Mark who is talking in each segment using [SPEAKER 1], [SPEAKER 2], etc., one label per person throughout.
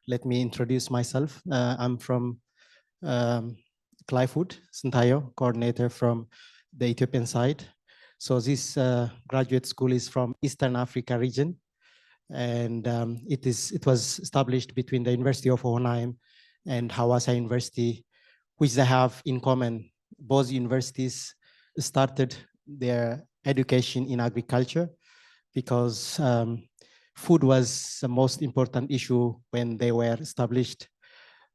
[SPEAKER 1] let me introduce myself. I'm from CLIFOOD, Sintayehu, coordinator from the Ethiopian side. So this graduate school is from Eastern Africa region, and it was established between the University of Hohenheim and Hawassa University, which they have in common. Both universities started their education in agriculture because food was the most important issue when they were established.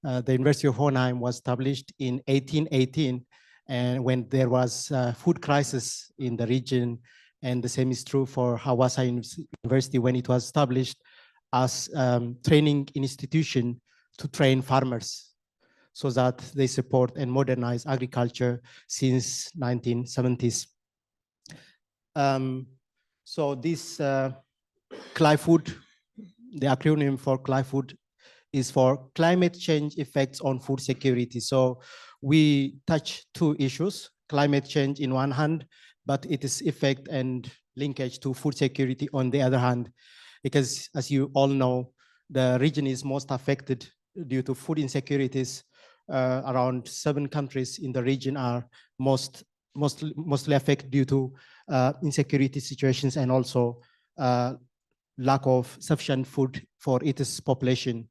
[SPEAKER 1] The University of Hohenheim was established in 1818, and when there was a food crisis in the region, and the same is true for Hawassa University when it was established as training institution to train farmers so that they support and modernize agriculture since 1970s. So this CLIFOOD, the acronym for CLIFOOD is for climate change effects on food security. So we touch two issues, climate change in one hand, but it is effect and linkage to food security on the other hand, because as you all know, the region is most affected due to food insecurities. Around 7 countries in the region are mostly affected due to insecurity situations and also lack of sufficient food for its population.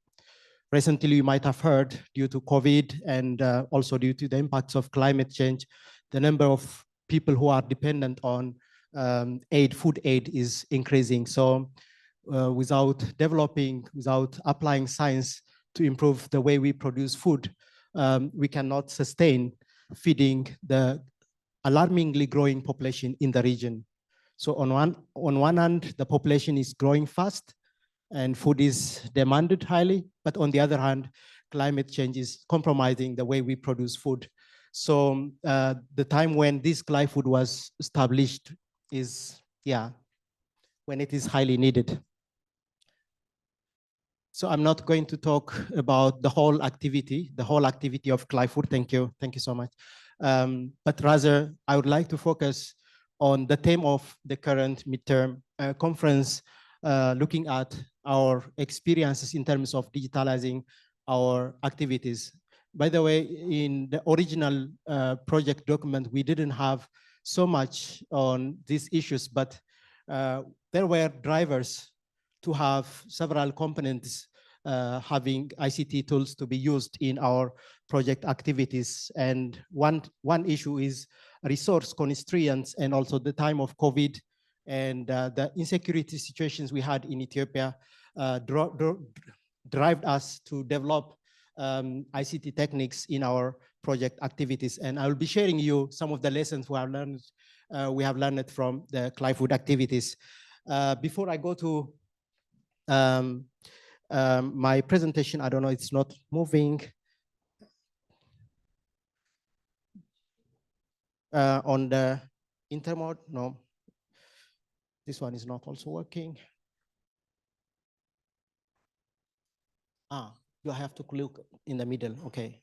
[SPEAKER 1] Recently, you might have heard, due to COVID and also due to the impacts of climate change, the number of people who are dependent on food aid is increasing. So without applying science to improve the way we produce food, we cannot sustain feeding the alarmingly growing population in the region. So on one hand, the population is growing fast and food is demanded highly, but on the other hand, climate change is compromising the way we produce food. So the time when this CLIFOOD was established is, when it is highly needed. So I'm not going to talk about the whole activity of CLIFOOD. Thank you so much. But rather, I would like to focus on the theme of the current midterm conference, looking at our experiences in terms of digitalizing our activities. By the way, in the original project document, we didn't have so much on these issues, but there were drivers to have several components having ICT tools to be used in our project activities. And one issue is resource constraints and also the time of COVID and the insecurity situations we had in Ethiopia drive us to develop ICT techniques in our project activities. And I will be sharing you some of the lessons we have learned from the CLIFOOD activities. Before I go to my presentation, I don't know, it's not moving. On the intermode, no. This one is not also working. You have to click in the middle. Okay.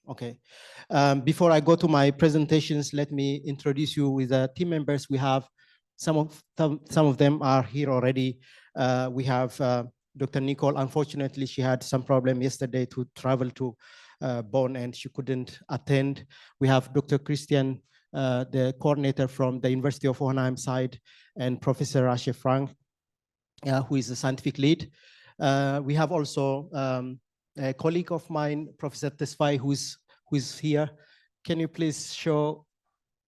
[SPEAKER 1] Before I go to my presentations, let me introduce you with the team members. We have some of them are here already. We have Dr. Nicole. Unfortunately, she had some problem yesterday to travel to Bonn and she couldn't attend. We have Dr. Christian, the coordinator from the University of Hohenheim side, and Professor Ashe Frank, who is the scientific lead. We have also a colleague of mine, Professor Tesfaye, who's here. Can you please show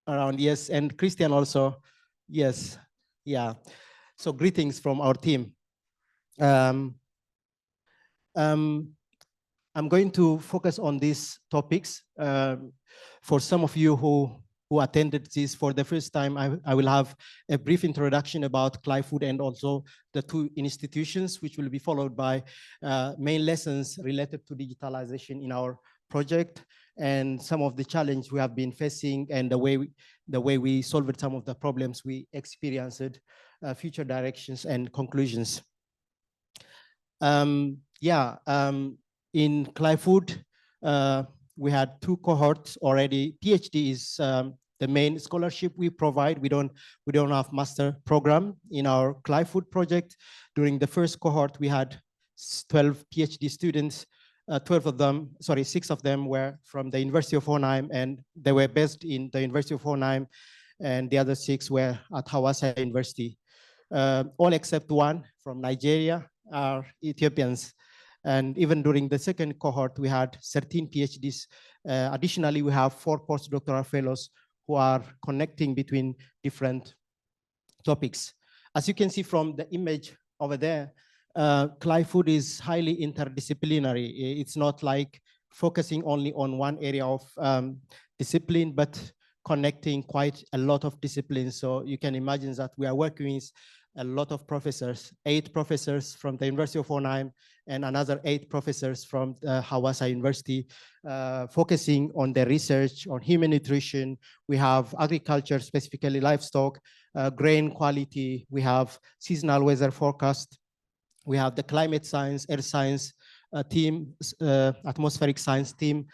[SPEAKER 1] around? Yes, and Christian also. Yes, yeah. So greetings from our team. I'm going to focus on these topics. For some of you who attended this for the first time, I will have a brief introduction about CLIFOOD and also the two institutions, which will be followed by main lessons related to digitalization in our project and some of the challenges we have been facing and the way we solved some of the problems we experienced, future directions and conclusions. In CLIFOOD, we had 2 cohorts already. PhD is the main scholarship we provide. We don't have master program in our CLIFOOD project. During the first cohort, we had 12 PhD students 6 of them were from the University of Hohenheim, and they were based in the University of Hohenheim, and the other 6 were at Hawassa University. All except one from Nigeria are Ethiopians. And even during the second cohort, we had 13 PhDs. Additionally, we have 4 postdoctoral fellows who are connecting between different topics. As you can see from the image over there, CLIFOOD is highly interdisciplinary. It's not like focusing only on one area of discipline, but connecting quite a lot of disciplines. So you can imagine that we are working with a lot of professors, 8 professors from the University of Hohenheim and another 8 professors from Hawassa University, focusing on the research on human nutrition. We have agriculture, specifically livestock, grain quality. We have seasonal weather forecast. We have the climate science, air science team, atmospheric science team.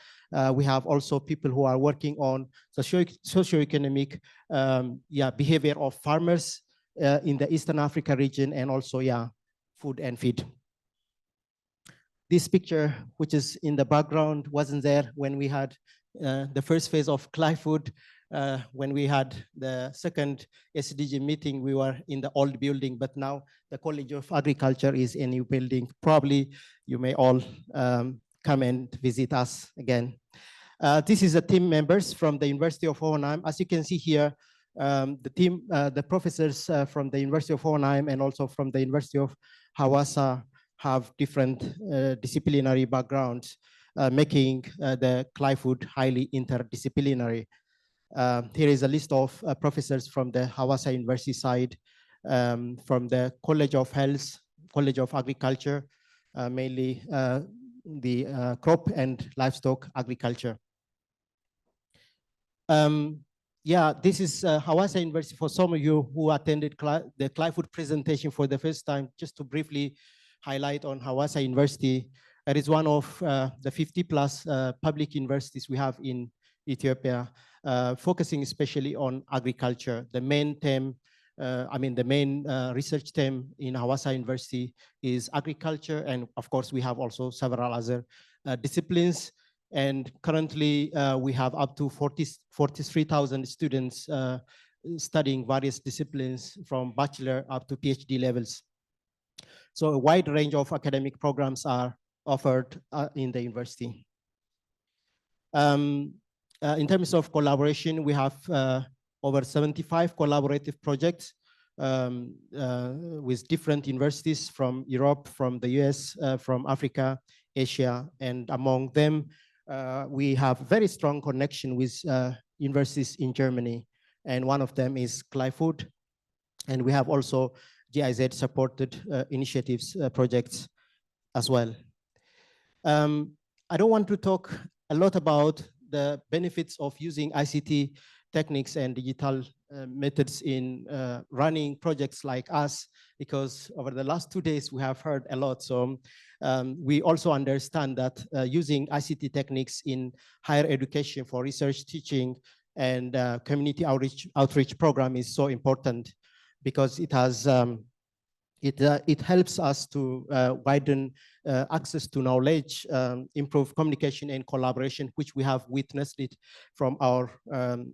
[SPEAKER 1] We have also people who are working on the socioeconomic behavior of farmers in the Eastern Africa region, and also food and feed. This picture, which is in the background, wasn't there when we had the first phase of CLIFOOD. When we had the second SDG meeting, we were in the old building, but now the College of Agriculture is a new building. Probably you may all come and visit us again. This is the team members from the University of Hohenheim. As you can see here, the team, the professors from the University of Hohenheim and also from the University of Hawassa have different disciplinary backgrounds, making the CLIFOOD highly interdisciplinary. Here is a list of professors from the Hawassa University side, from the College of Health, College of Agriculture, mainly the crop and livestock agriculture. This is Hawassa University. For some of you who attended the CLIFOOD presentation for the first time, just to briefly highlight on Hawassa University, it is one of the 50+ public universities we have in Ethiopia, focusing especially on agriculture. The main theme, the main research theme in Hawassa University is agriculture, and of course we have also several other disciplines. And currently we have up to 43,000 students studying various disciplines from bachelor up to PhD levels. So a wide range of academic programs are offered in the university. In terms of collaboration, we have over 75 collaborative projects with different universities from Europe, from the US, from Africa, Asia, and among them, we have very strong connection with universities in Germany, and one of them is CLIFOOD, and we have also GIZ supported initiatives, projects as well. I don't want to talk a lot about the benefits of using ICT techniques and digital methods in running projects like us, because over the last 2 days we have heard a lot. So we also understand that using ICT techniques in higher education for research, teaching, and community outreach program is so important, because it has it helps us to widen access to knowledge, improve communication and collaboration, which we have witnessed it from our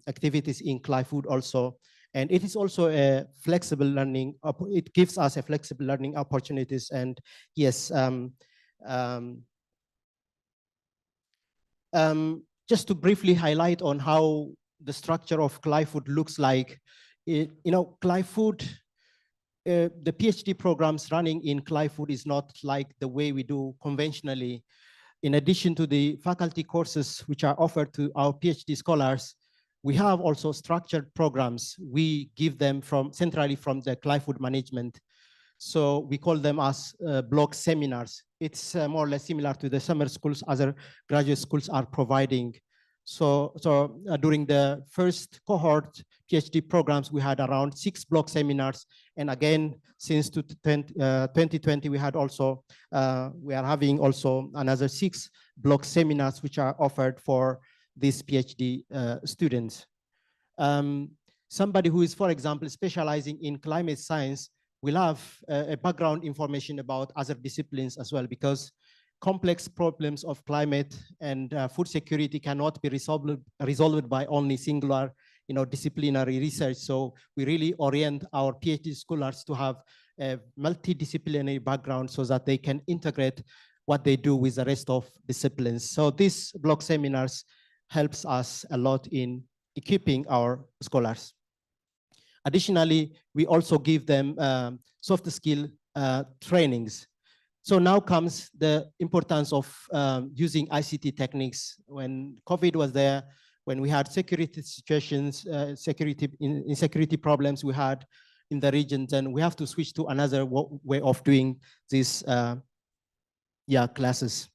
[SPEAKER 1] activities in CLIFOOD also. And it is also a flexible learning, it gives us a flexible learning opportunities. And yes, just to briefly highlight on how the structure of CLIFOOD looks like, CLIFOOD, the PhD programs running in CLIFOOD is not like the way we do conventionally. In addition to the faculty courses which are offered to our PhD scholars, we have also structured programs. We give them centrally from the CLIFOOD management. So we call them as block seminars. It's more or less similar to the summer schools other graduate schools are providing. So during the first cohort PhD programs, we had around 6 block seminars. And again, since 2020, we had also, we are having also another 6 block seminars, which are offered for these PhD students. Somebody who is, for example, specializing in climate science will have a background information about other disciplines as well, because complex problems of climate and food security cannot be resolved by only singular, disciplinary research. So we really orient our PhD scholars to have a multidisciplinary background so that they can integrate what they do with the rest of disciplines. So these block seminars helps us a lot in equipping our scholars. Additionally, we also give them soft skill trainings. So now comes the importance of using ICT techniques. When COVID was there, when we had security situations, insecurity problems we had in the regions, and we have to switch to another way of doing these classes.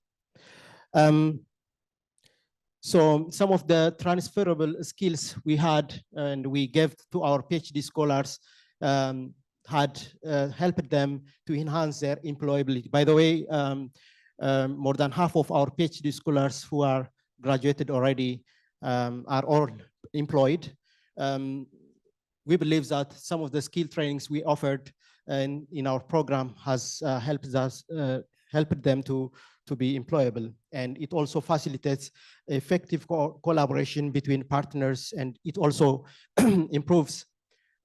[SPEAKER 1] So some of the transferable skills we had and we gave to our PhD scholars had helped them to enhance their employability. By the way, more than half of our PhD scholars who are graduated already are all employed. We believe that some of the skill trainings we offered in our program has helped them to be employable. And it also facilitates effective collaboration between partners, and it also improves.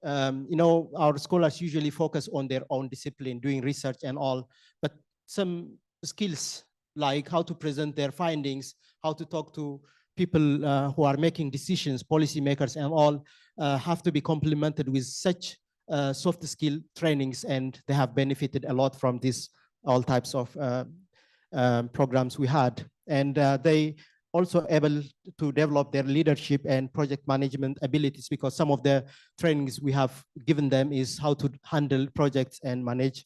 [SPEAKER 1] Our scholars usually focus on their own discipline, doing research and all, but some skills like how to present their findings, how to talk to people who are making decisions, policymakers and all, have to be complemented with such soft skill trainings, and they have benefited a lot from this, all types of programs we had. And they also able to develop their leadership and project management abilities, because some of the trainings we have given them is how to handle projects and manage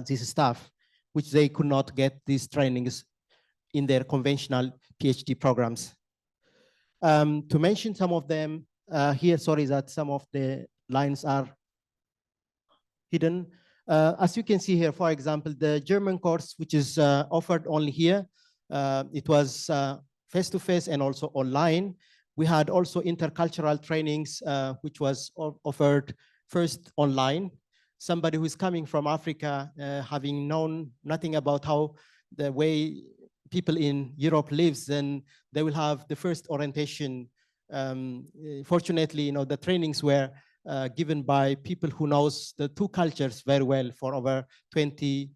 [SPEAKER 1] this staff, which they could not get these trainings in their conventional PhD programs. To mention some of them here, sorry that some of the lines are hidden. As you can see here, for example, the German course, which is offered only here, it was face-to-face and also online. We had also intercultural trainings, which was offered first online. Somebody who is coming from Africa, having known nothing about how the way people in Europe lives, then they will have the first orientation. Fortunately, the trainings were given by people who knows the two cultures very well for over 20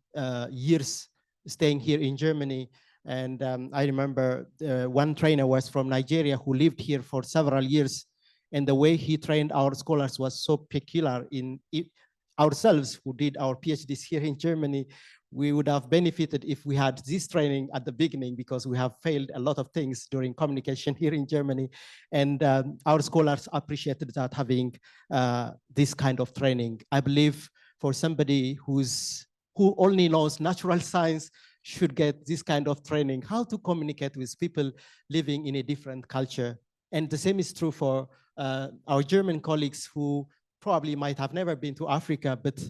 [SPEAKER 1] years staying here in Germany. And I remember one trainer was from Nigeria who lived here for several years. And the way he trained our scholars was so peculiar. In ourselves who did our PhDs here in Germany, we would have benefited if we had this training at the beginning, because we have failed a lot of things during communication here in Germany. And our scholars appreciated that, having this kind of training. I believe for somebody who only knows natural science should get this kind of training, how to communicate with people living in a different culture. And the same is true for our German colleagues who probably might have never been to Africa, but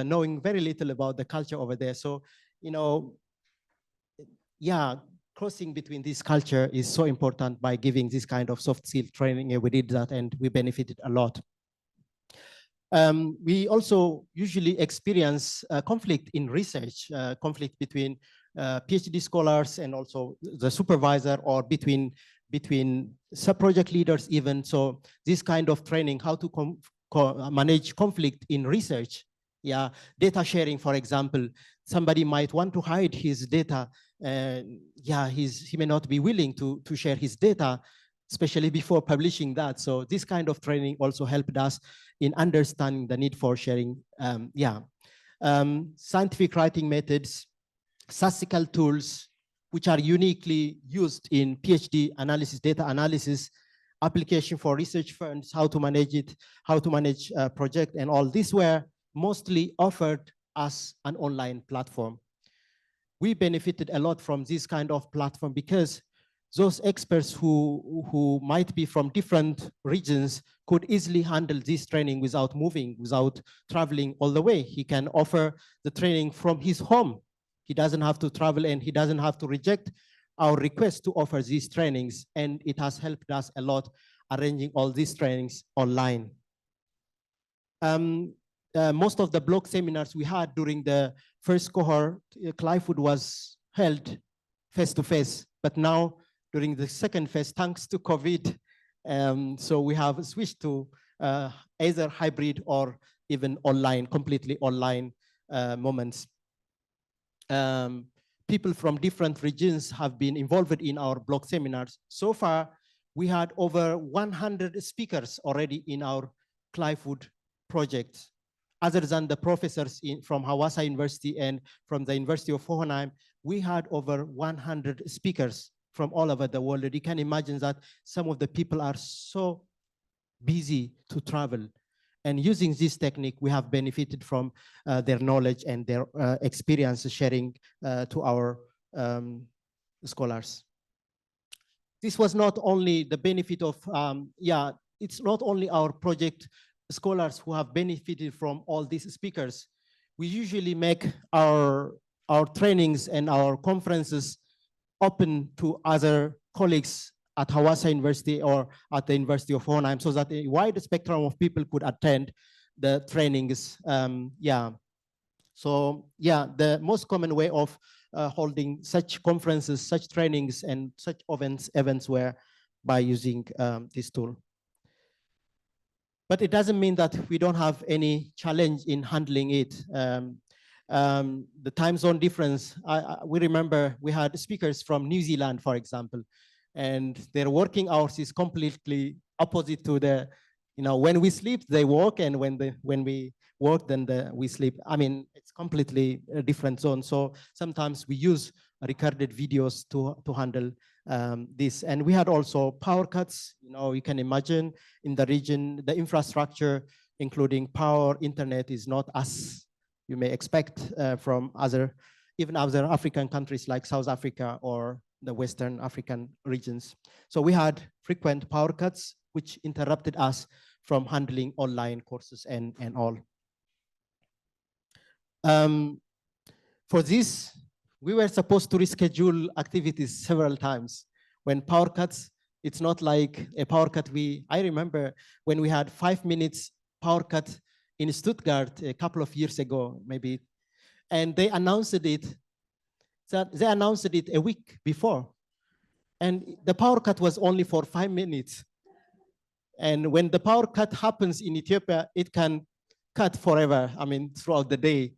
[SPEAKER 1] knowing very little about the culture over there. So, crossing between this culture is so important by giving this kind of soft skill training. And we did that and we benefited a lot. We also usually experience conflict in research, conflict between PhD scholars and also the supervisor, or between sub-project leaders even. So this kind of training, how to manage conflict in research. Data sharing, for example, somebody might want to hide his data. He may not be willing to share his data, especially before publishing that. So this kind of training also helped us in understanding the need for sharing. Scientific writing methods, statistical tools, which are uniquely used in PhD analysis, data analysis, application for research funds, how to manage it, how to manage a project, and all these were mostly offered as an online platform. We benefited a lot from this kind of platform, because those experts who might be from different regions could easily handle this training without moving, without traveling all the way. He can offer the training from his home. He doesn't have to travel, and he doesn't have to reject our request to offer these trainings. And it has helped us a lot arranging all these trainings online. Most of the block seminars we had during the first cohort, CLIFOOD was held face-to-face, but now during the second phase, thanks to COVID, so we have switched to either hybrid or even online, completely online moments. People from different regions have been involved in our block seminars. So far, we had over 100 speakers already in our CLIFOOD project. Other than the professors from Hawassa University and from the University of Hohenheim, we had over 100 speakers from all over the world. You can imagine that some of the people are so busy to travel. And using this technique, we have benefited from their knowledge and their experience sharing to our scholars. This was not only the benefit of, it's not only our project scholars who have benefited from all these speakers. We usually make our trainings and our conferences open to other colleagues at Hawassa University or at the University of Hohenheim, so that a wide spectrum of people could attend the trainings. So the most common way of holding such conferences, such trainings, and such events were by using this tool. But it doesn't mean that we don't have any challenge in handling it. The time zone difference, we remember we had speakers from New Zealand, for example, and their working hours is completely opposite to the, when we sleep, they work, and when we work, then we sleep. I mean, it's completely a different zone. So sometimes we use recorded videos to handle this. And we had also power cuts. You can imagine in the region, the infrastructure, including power, internet, is not as you may expect from even other African countries like South Africa or the Western African regions. So we had frequent power cuts, which interrupted us from handling online courses and all. For this, we were supposed to reschedule activities several times. When power cuts, it's not like a power cut. I remember when we had 5 minutes power cut in Stuttgart a couple of years ago, maybe, and they announced it. They announced it a week before, and the power cut was only for 5 minutes. And when the power cut happens in Ethiopia, it can cut forever. I mean, throughout the day,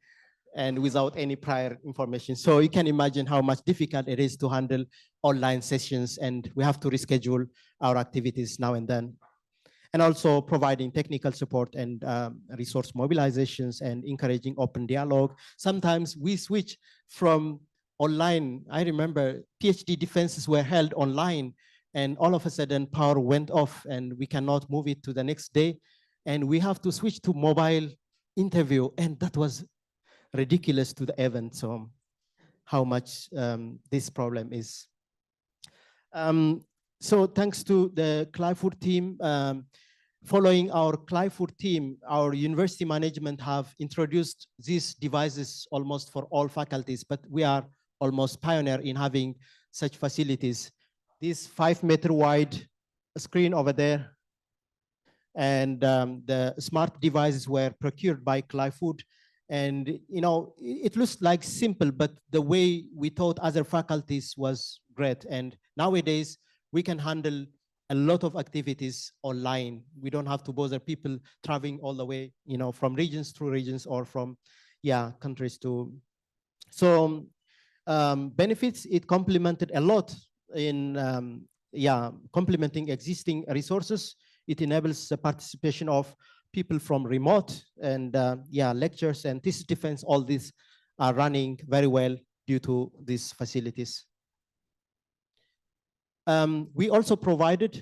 [SPEAKER 1] and without any prior information. So you can imagine how much difficult it is to handle online sessions, and we have to reschedule our activities now and then. And also providing technical support and resource mobilizations and encouraging open dialogue. Sometimes we switch from online. I remember PhD defenses were held online, and all of a sudden power went off and we cannot move it to the next day. And we have to switch to mobile interview, and that was ridiculous to the event. So how much this problem is. So thanks to the CLIFOOD team, following our CLIFOOD team, our university management have introduced these devices almost for all faculties, but we are almost pioneer in having such facilities. This 5-meter wide screen over there, and the smart devices were procured by CLIFOOD. And it looks like simple, but the way we taught other faculties was great. And nowadays we can handle a lot of activities online. We don't have to bother people traveling all the way, from regions to regions or from countries to. So benefits, it complemented a lot in complementing existing resources. It enables the participation of people from remote, and lectures and thesis defense, all these are running very well due to these facilities. We also provided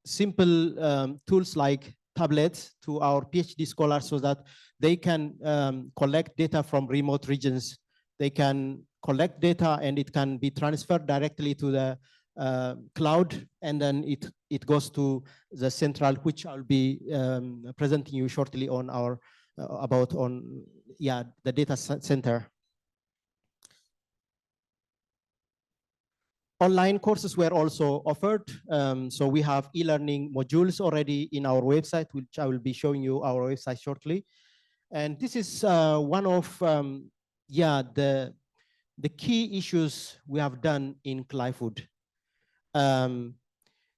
[SPEAKER 1] simple tools like tablets to our PhD scholars so that they can collect data from remote regions. They can collect data and it can be transferred directly to the cloud, and then it goes to the central, which I'll be presenting you shortly on our the data center. Online courses were also offered. So we have e-learning modules already in our website, which I will be showing you our website shortly. And this is one of the key issues we have done in CLIFOOD.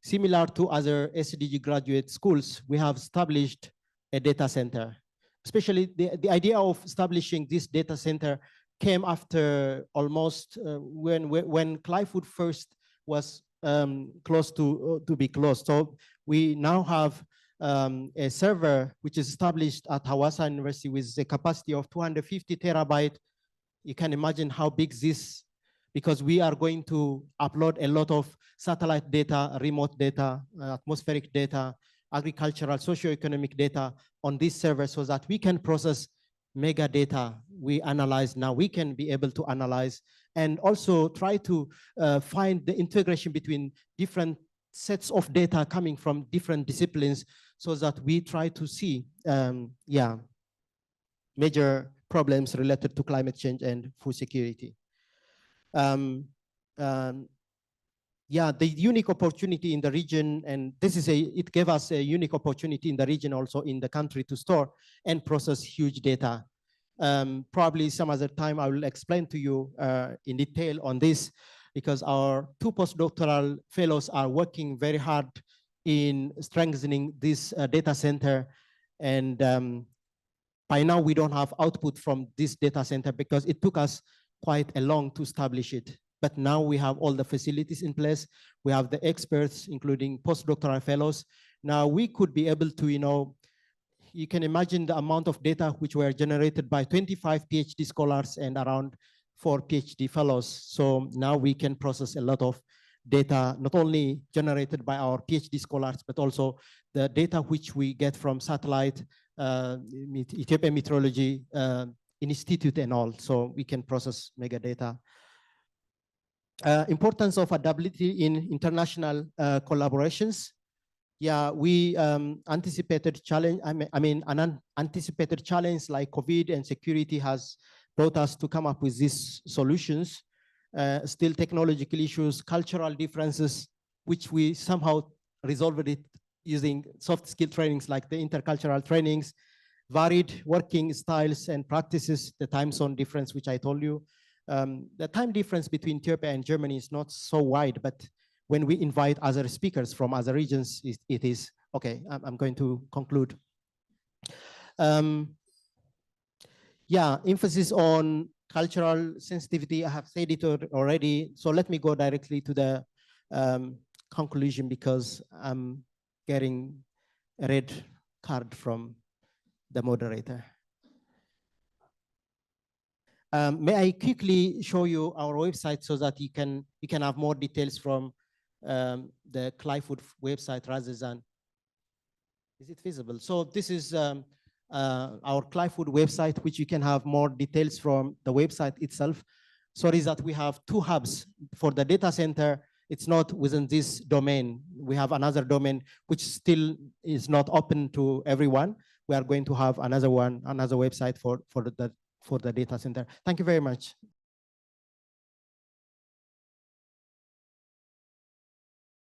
[SPEAKER 1] Similar to other SDG graduate schools, we have established a data center. Especially the idea of establishing this data center came after almost when CLIFOOD first was close to be closed. So we now have a server which is established at Hawassa University with a capacity of 250 terabyte. You can imagine how big this, because we are going to upload a lot of satellite data, remote data, atmospheric data, agricultural, socioeconomic data on this server so that we can process mega data we analyze now. We can be able to analyze and also try to find the integration between different sets of data coming from different disciplines so that we try to see major problems related to climate change and food security. The unique opportunity in the region, and it gave us a unique opportunity in the region, also in the country, to store and process huge data. Probably some other time I will explain to you in detail on this, because our 2 postdoctoral fellows are working very hard in strengthening this data center. And by now we don't have output from this data center because it took us quite a long to establish it. But now we have all the facilities in place. We have the experts, including postdoctoral fellows. Now we could be able to, you can imagine the amount of data which were generated by 25 PhD scholars and around 4 PhD fellows. So now we can process a lot of data, not only generated by our PhD scholars, but also the data which we get from satellite, Ethiopian Meteorology Institute and all. So we can process mega data. Importance of adaptability in international collaborations. Yeah, we anticipated challenge. An unanticipated challenge like COVID and security has brought us to come up with these solutions. Still technological issues, cultural differences, which we somehow resolved it using soft skill trainings like the intercultural trainings, varied working styles and practices, the time zone difference, which I told you. The time difference between Ethiopia and Germany is not so wide, but when we invite other speakers from other regions, it is, okay, I'm going to conclude. Emphasis on cultural sensitivity, I have said it already, so let me go directly to the conclusion because I'm getting a red card from the moderator. May I quickly show you our website so that you can have more details from the CLIFOOD website rather than, is it visible? So this is our CLIFOOD website, which you can have more details from the website itself. Sorry that we have 2 hubs for the data center. It's not within this domain. We have another domain which still is not open to everyone. We are going to have another one, another website for the data center. Thank you very much.